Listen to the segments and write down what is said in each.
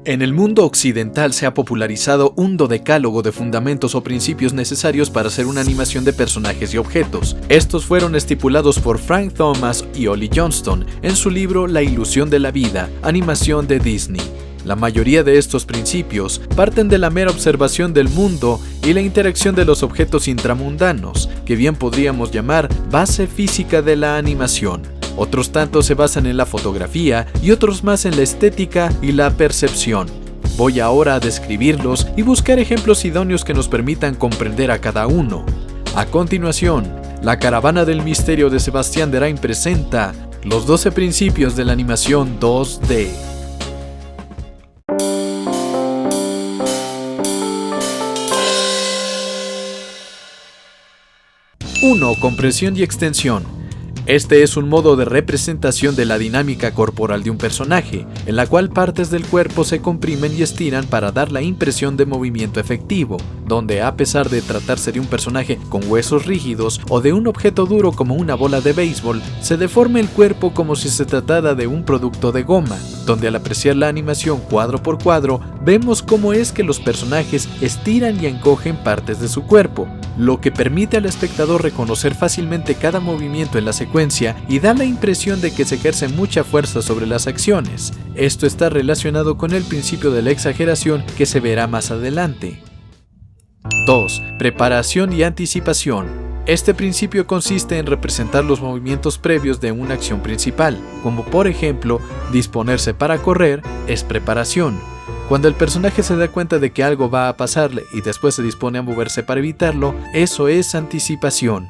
En el mundo occidental se ha popularizado un dodecálogo de fundamentos o principios necesarios para hacer una animación de personajes y objetos. Estos fueron estipulados por Frank Thomas y Ollie Johnston en su libro La ilusión de la vida, animación de Disney. La mayoría de estos principios parten de la mera observación del mundo y la interacción de los objetos intramundanos, que bien podríamos llamar base física de la animación. Otros tantos se basan en la fotografía y otros más en la estética y la percepción. Voy ahora a describirlos y buscar ejemplos idóneos que nos permitan comprender a cada uno. A continuación, La Caravana del Misterio de Sebastián Derain presenta los 12 principios de la animación 2D. 1. Compresión y extensión. Este es un modo de representación de la dinámica corporal de un personaje, en la cual partes del cuerpo se comprimen y estiran para dar la impresión de movimiento efectivo, donde a pesar de tratarse de un personaje con huesos rígidos o de un objeto duro como una bola de béisbol, se deforma el cuerpo como si se tratara de un producto de goma, donde al apreciar la animación cuadro por cuadro, vemos cómo es que los personajes estiran y encogen partes de su cuerpo, lo que permite al espectador reconocer fácilmente cada movimiento en la secuencia y da la impresión de que se ejerce mucha fuerza sobre las acciones. Esto está relacionado con el principio de la exageración que se verá más adelante. 2. Preparación y anticipación. Este principio consiste en representar los movimientos previos de una acción principal, como por ejemplo, disponerse para correr es preparación. Cuando el personaje se da cuenta de que algo va a pasarle y después se dispone a moverse para evitarlo, eso es anticipación.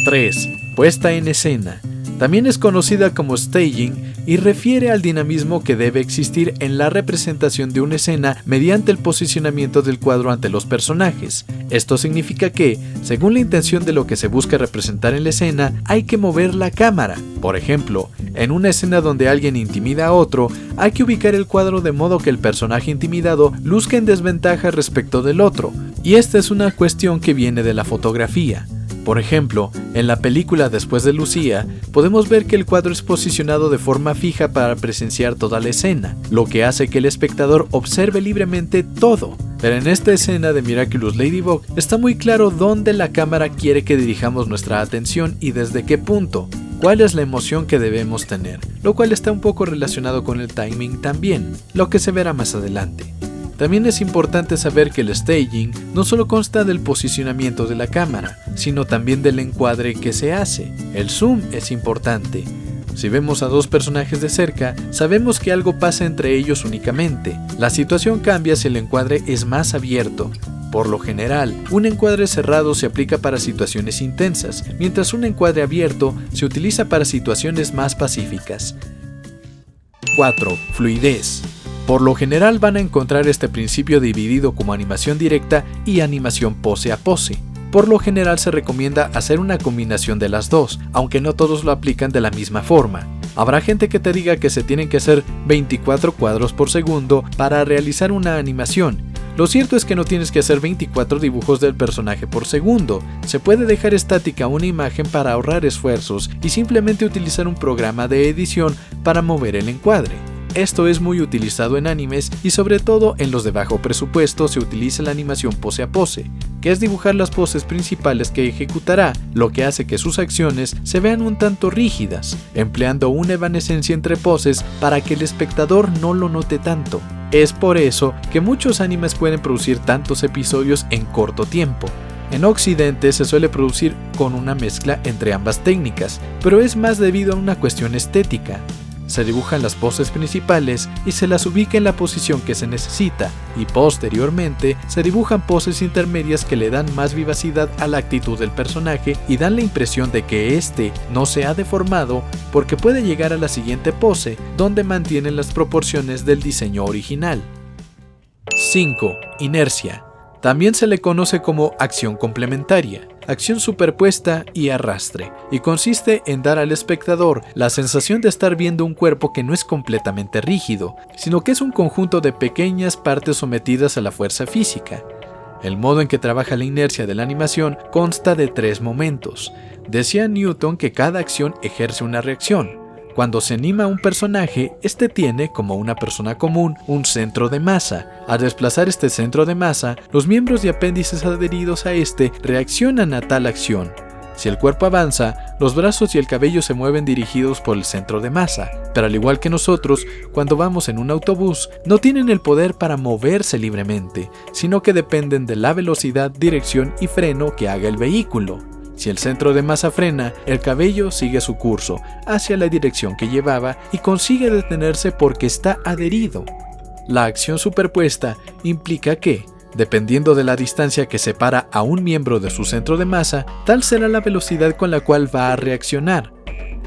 3. Puesta en escena. También es conocida como staging y refiere al dinamismo que debe existir en la representación de una escena mediante el posicionamiento del cuadro ante los personajes. Esto significa que, según la intención de lo que se busca representar en la escena, hay que mover la cámara. Por ejemplo, en una escena donde alguien intimida a otro, hay que ubicar el cuadro de modo que el personaje intimidado luzca en desventaja respecto del otro. Y esta es una cuestión que viene de la fotografía. Por ejemplo, en la película Después de Lucía, podemos ver que el cuadro es posicionado de forma fija para presenciar toda la escena, lo que hace que el espectador observe libremente todo. Pero en esta escena de Miraculous Ladybug está muy claro dónde la cámara quiere que dirijamos nuestra atención y desde qué punto, cuál es la emoción que debemos tener, lo cual está un poco relacionado con el timing también, lo que se verá más adelante. También es importante saber que el staging no solo consta del posicionamiento de la cámara, sino también del encuadre que se hace. El zoom es importante. Si vemos a dos personajes de cerca, sabemos que algo pasa entre ellos únicamente. La situación cambia si el encuadre es más abierto. Por lo general, un encuadre cerrado se aplica para situaciones intensas, mientras un encuadre abierto se utiliza para situaciones más pacíficas. 4. Fluidez. Por lo general van a encontrar este principio dividido como animación directa y animación pose a pose. Por lo general se recomienda hacer una combinación de las dos, aunque no todos lo aplican de la misma forma. Habrá gente que te diga que se tienen que hacer 24 cuadros por segundo para realizar una animación. Lo cierto es que no tienes que hacer 24 dibujos del personaje por segundo. Se puede dejar estática una imagen para ahorrar esfuerzos y simplemente utilizar un programa de edición para mover el encuadre. Esto es muy utilizado en animes y sobre todo en los de bajo presupuesto se utiliza la animación pose a pose, que es dibujar las poses principales que ejecutará, lo que hace que sus acciones se vean un tanto rígidas, empleando una evanescencia entre poses para que el espectador no lo note tanto. Es por eso que muchos animes pueden producir tantos episodios en corto tiempo. En Occidente se suele producir con una mezcla entre ambas técnicas, pero es más debido a una cuestión estética. Se dibujan las poses principales y se las ubica en la posición que se necesita, y posteriormente se dibujan poses intermedias que le dan más vivacidad a la actitud del personaje y dan la impresión de que éste no se ha deformado porque puede llegar a la siguiente pose, donde mantienen las proporciones del diseño original. 5. Inercia. También se le conoce como acción complementaria, acción superpuesta y arrastre, y consiste en dar al espectador la sensación de estar viendo un cuerpo que no es completamente rígido, sino que es un conjunto de pequeñas partes sometidas a la fuerza física. El modo en que trabaja la inercia de la animación consta de 3 momentos. Decía Newton que cada acción ejerce una reacción. Cuando se anima a un personaje, este tiene, como una persona común, un centro de masa. Al desplazar este centro de masa, los miembros y apéndices adheridos a este reaccionan a tal acción. Si el cuerpo avanza, los brazos y el cabello se mueven dirigidos por el centro de masa, pero al igual que nosotros, cuando vamos en un autobús, no tienen el poder para moverse libremente, sino que dependen de la velocidad, dirección y freno que haga el vehículo. Si el centro de masa frena, el cabello sigue su curso hacia la dirección que llevaba y consigue detenerse porque está adherido. La acción superpuesta implica que, dependiendo de la distancia que separa a un miembro de su centro de masa, tal será la velocidad con la cual va a reaccionar.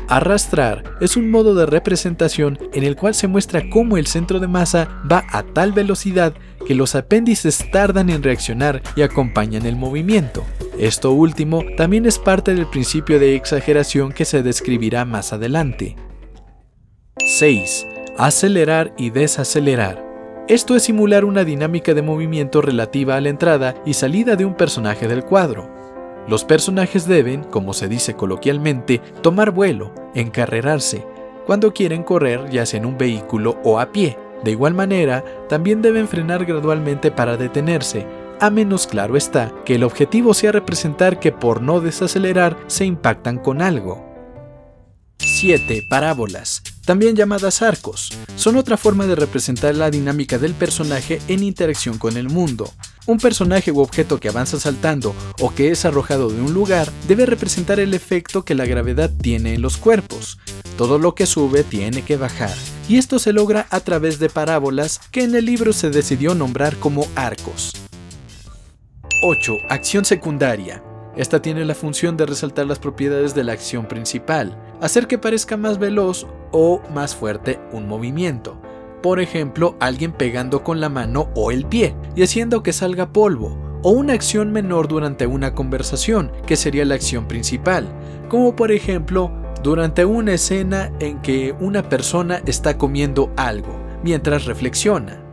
Arrastrar es un modo de representación en el cual se muestra cómo el centro de masa va a tal velocidad que los apéndices tardan en reaccionar y acompañan el movimiento. Esto último también es parte del principio de exageración que se describirá más adelante. 6. Acelerar y desacelerar. Esto es simular una dinámica de movimiento relativa a la entrada y salida de un personaje del cuadro. Los personajes deben, como se dice coloquialmente, tomar vuelo, encarrerarse, cuando quieren correr ya sea en un vehículo o a pie. De igual manera, también deben frenar gradualmente para detenerse, a menos claro está que el objetivo sea representar que por no desacelerar se impactan con algo. 7. Parábolas, también llamadas arcos, son otra forma de representar la dinámica del personaje en interacción con el mundo. Un personaje u objeto que avanza saltando o que es arrojado de un lugar debe representar el efecto que la gravedad tiene en los cuerpos. Todo lo que sube tiene que bajar, y esto se logra a través de parábolas que en el libro se decidió nombrar como arcos. 8. Acción secundaria. Esta tiene la función de resaltar las propiedades de la acción principal, hacer que parezca más veloz o más fuerte un movimiento. Por ejemplo, alguien pegando con la mano o el pie y haciendo que salga polvo, o una acción menor durante una conversación, que sería la acción principal, como por ejemplo, durante una escena en que una persona está comiendo algo, mientras reflexiona.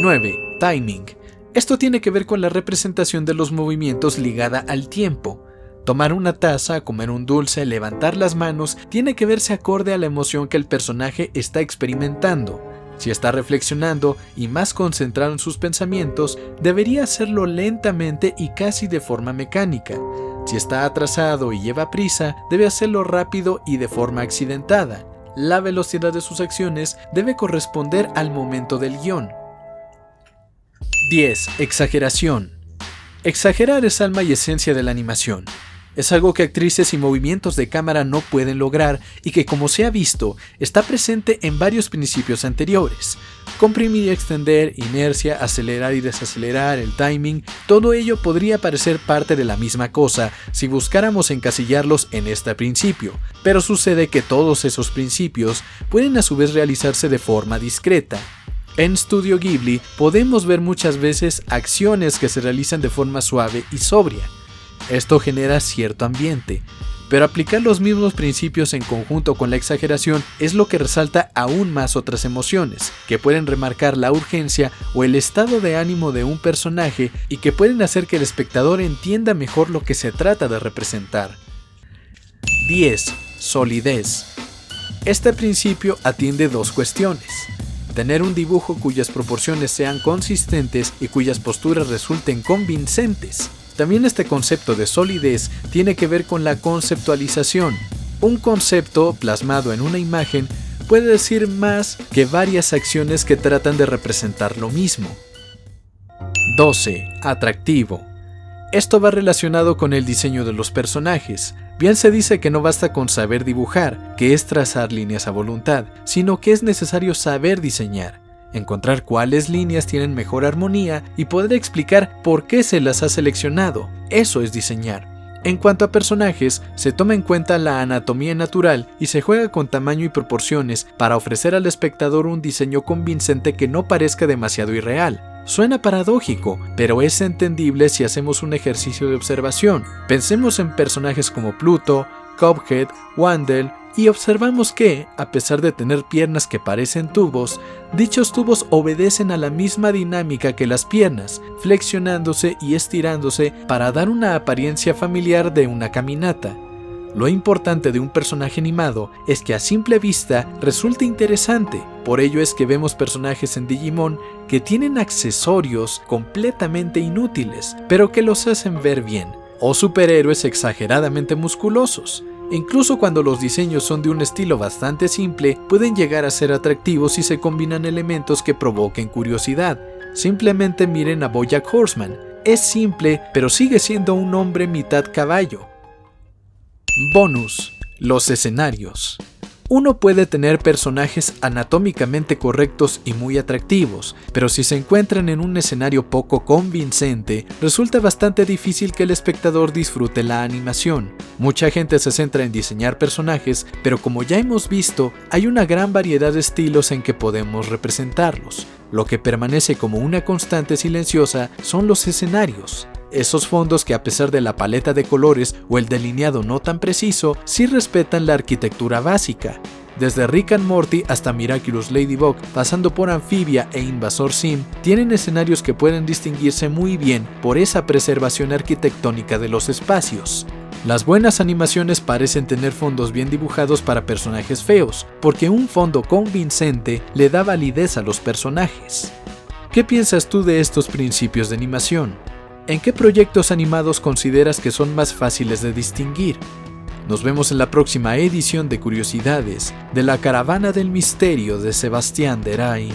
9. Timing. Esto tiene que ver con la representación de los movimientos ligada al tiempo. Tomar una taza, comer un dulce, levantar las manos, tiene que verse acorde a la emoción que el personaje está experimentando. Si está reflexionando y más concentrado en sus pensamientos, debería hacerlo lentamente y casi de forma mecánica. Si está atrasado y lleva prisa, debe hacerlo rápido y de forma accidentada. La velocidad de sus acciones debe corresponder al momento del guión. 10. Exageración. Exagerar es alma y esencia de la animación. Es algo que actrices y movimientos de cámara no pueden lograr y que, como se ha visto, está presente en varios principios anteriores. Comprimir y extender, inercia, acelerar y desacelerar, el timing, todo ello podría parecer parte de la misma cosa si buscáramos encasillarlos en este principio, pero sucede que todos esos principios pueden a su vez realizarse de forma discreta. En Studio Ghibli podemos ver muchas veces acciones que se realizan de forma suave y sobria. Esto genera cierto ambiente, pero aplicar los mismos principios en conjunto con la exageración es lo que resalta aún más otras emociones, que pueden remarcar la urgencia o el estado de ánimo de un personaje y que pueden hacer que el espectador entienda mejor lo que se trata de representar. 10. Solidez. Este principio atiende dos cuestiones. Tener un dibujo cuyas proporciones sean consistentes y cuyas posturas resulten convincentes. También este concepto de solidez tiene que ver con la conceptualización. Un concepto plasmado en una imagen puede decir más que varias acciones que tratan de representar lo mismo. 12. Atractivo. Esto va relacionado con el diseño de los personajes. Bien se dice que no basta con saber dibujar, que es trazar líneas a voluntad, sino que es necesario saber diseñar, encontrar cuáles líneas tienen mejor armonía y poder explicar por qué se las ha seleccionado. Eso es diseñar. En cuanto a personajes, se toma en cuenta la anatomía natural y se juega con tamaño y proporciones para ofrecer al espectador un diseño convincente que no parezca demasiado irreal. Suena paradójico, pero es entendible si hacemos un ejercicio de observación. Pensemos en personajes como Pluto, Cuphead, Wendell, y observamos que, a pesar de tener piernas que parecen tubos, dichos tubos obedecen a la misma dinámica que las piernas, flexionándose y estirándose para dar una apariencia familiar de una caminata. Lo importante de un personaje animado es que a simple vista resulta interesante. Por ello es que vemos personajes en Digimon que tienen accesorios completamente inútiles, pero que los hacen ver bien, o superhéroes exageradamente musculosos. Incluso cuando los diseños son de un estilo bastante simple, pueden llegar a ser atractivos si se combinan elementos que provoquen curiosidad. Simplemente miren a BoJack Horseman. Es simple, pero sigue siendo un hombre mitad caballo. Bonus: los escenarios. Uno puede tener personajes anatómicamente correctos y muy atractivos, pero si se encuentran en un escenario poco convincente, resulta bastante difícil que el espectador disfrute la animación. Mucha gente se centra en diseñar personajes, pero como ya hemos visto, hay una gran variedad de estilos en que podemos representarlos. Lo que permanece como una constante silenciosa son los escenarios. Esos fondos que, a pesar de la paleta de colores o el delineado no tan preciso, sí respetan la arquitectura básica. Desde Rick and Morty hasta Miraculous Ladybug, pasando por Amphibia e Invasor Sim, tienen escenarios que pueden distinguirse muy bien por esa preservación arquitectónica de los espacios. Las buenas animaciones parecen tener fondos bien dibujados para personajes feos, porque un fondo convincente le da validez a los personajes. ¿Qué piensas tú de estos principios de animación? ¿En qué proyectos animados consideras que son más fáciles de distinguir? Nos vemos en la próxima edición de Curiosidades de la Caravana del Misterio de Sebastián Derain.